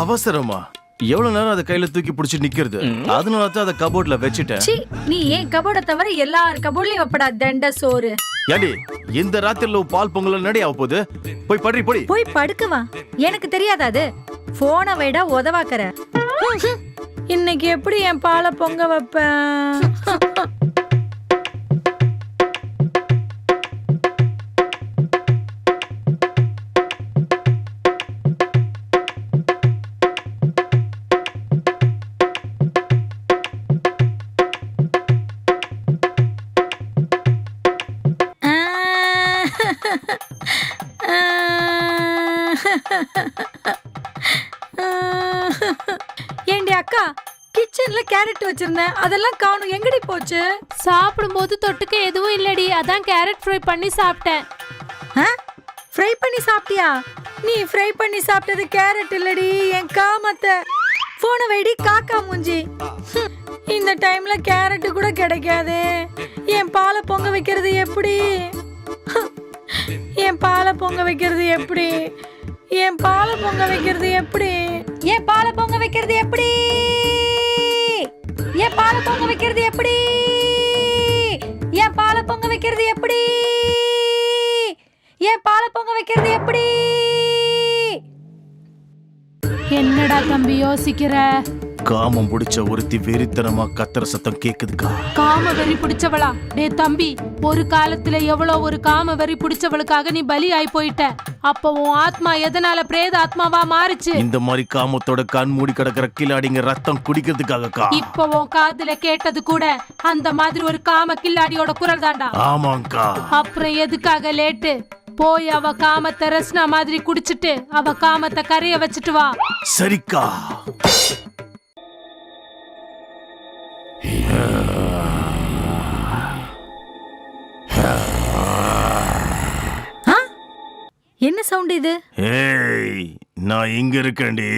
அவசரமா எவ்வளவு நேரம் அதை கையில தூக்கி பிடிச்சி நிக்கிறது, அதனால தான் அதை கபோர்ட்ல வச்சுட்டேன். நீ ஏன் கபோர்ட தவிர எல்லார் கபோர்ட்லயும் வைப்படா தண்ட சோறு. ஏடி இந்த ராத்திரில பால் பொங்கல் நடி ஆக போகுது, போய் படுறி போடி. போய் படுக்கவா, எனக்கு தெரியாதா அது? போனை வைட உதவாக்கற. இன்னைக்கு எப்படி என் பாலை பொங்க வைப்பேன்? ஏண்டி அக்கா, கிச்சன்ல கேரட் வச்சிருந்தேன், அதெல்லாம் காணும், எங்கடி போச்சு? சாப்பிடும்போது தொட்டுக்க எதுவும் இல்லடி, அதான் கேரட் ஃப்ரை பண்ணி சாப்பிட்டேன். ஃப்ரை பண்ணி சாப்பிட்டியா? நீ ஃப்ரை பண்ணி சாப்பிட்டது கேரட் இல்லடி, என் காமத்தை. போன வைடி காக்கா மூஞ்சி. இந்த டைம்ல கேரட் கூட கிடைக்காது. என் பாலை பொங்க வைக்கிறது எப்படி? என் பாலை பொங்க வைக்கிறது எப்படி? என் பாலை பொங்க வைக்கிறது எப்படி? என் பாலை பொங்க வைக்கிறது எப்படி? என் பாலை பொங்க வைக்கிறது எப்படி? என் பாலை பொங்க வைக்கிறது எப்படி? என் பாலை பொங்க வைக்கிறது எப்படி? என்னடா தம்பி யோசிக்கிற? காமம் பிடிச்ச ஒருத்தி வெறித்தனமா கத்துற சத்தம் கேக்குதுக்கா. காம வெறி பிடிச்சவளா? டே தம்பி, ஒரு காலத்துல எவ்வளவு ஒரு காம வெறி பிடிச்சவளுக்காக நீ பலி ஆயி போயிட்ட. அப்ப உன் ஆத்மா எதனால பிரேத ஆத்மாவா மாறிச்சு? இந்த மாதிரி காமத்தோட கண் மூடி கிடக்கிற கில்லாடிங்க ரத்தம் குடிக்கிறதுக்காகக்கா. இப்ப உன் காதுல கேட்டது கூட அந்த மாதிரி ஒரு காம கில்லாடியோட குரல் தாண்டா. ஆமாங்கா. அப்புறம் எதுக்காக லேட்டு? போய் அவ காமத்தை ரஸ்னா மாதிரி குடிச்சிட்டு அவ காமத்தை கரைய வச்சுட்டு வா. சரிக்கா. என்ன சவுண்ட் இது? ஏய், நான் இங்க இருக்கேன்டி.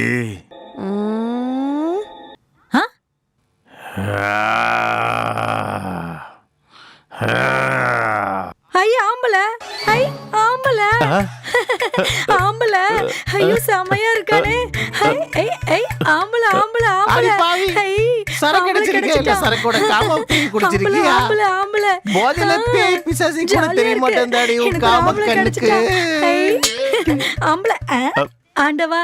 ஐயா ஆம்பள, ஐ ஆம்பள, ஆம்பள, ஐயோ செமையா இருக்கானே. ஐ ஐ ஐ ஆம்பள ஆம்பள ஆம்பள. ஐ சரக்கு அடிச்சிருக்கே, இல்ல சரக்கோட காம பீ குடிச்சிருக்கியா? ஆம்பள ஆம்பள. போதல பேய் பிசாசு கூட தெரிய மாட்டேன்டாடி உன் காம கண்ணுக்கு. ஆம்பள. ஆண்டவா,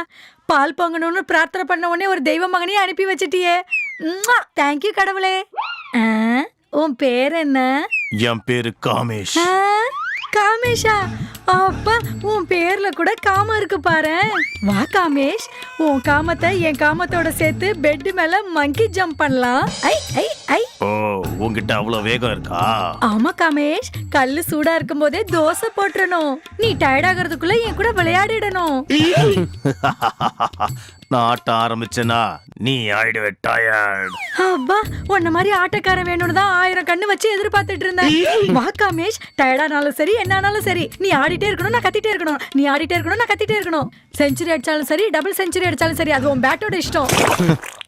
பால் பொங்கணும்னு பிரார்த்தனை பண்ண உடனே ஒரு தெய்வ மகனையே அனுப்பி வச்சிட்டியே. தேங்க்யூ கடவுளே. உன் பேர் என்ன? என் பேரு காமேஷ். காமேஷா? அப்பா, உன் பேர்ல கூட காமம் இருக்கு பாரு. வா காமேஷ், உன் காமத்தை என் காமத்தோட சேர்த்து பெட் மேல மங்கி ஜம்ப் பண்ணலாம். ஐ ஐ ஐ. ஓ, உன்கிட்ட அவ்வளவு வேகம் இருக்கா? ஆமா காமேஷ், கல்லு சூடா இருக்கும் போதே தோசை போட்டுறணும். நீ டயர்ட் ஆகிறதுக்குள்ள என் கூட விளையாடிடணும். நான் ஆட்ட ஆரம்பிச்சேனா நீ ஆயிடுவே டயர்ட். அப்பா, உன்ன மாதிரி ஆட்டக்காரன் வேணும்னு தான் 1000 கண்ணு வச்சு எதிர்பார்த்துட்டு இருந்தேன். வா காமேஷ், டயர்டானாலும் சரி என்னானாலும் சரி, நீ ஆடிட்டே இருக்கணும், நான் கத்திட்டே இருக்கணும். நீ ஆடிட்டே இருக்கணும், நான் கத்திட்டே இருக்கணும். செஞ்சுரி அடிச்சாலும் சரி, டபுள் செஞ்சுரி அடிச்சாலும் சரி, அது உன் பேட்டோட இஷ்டம்.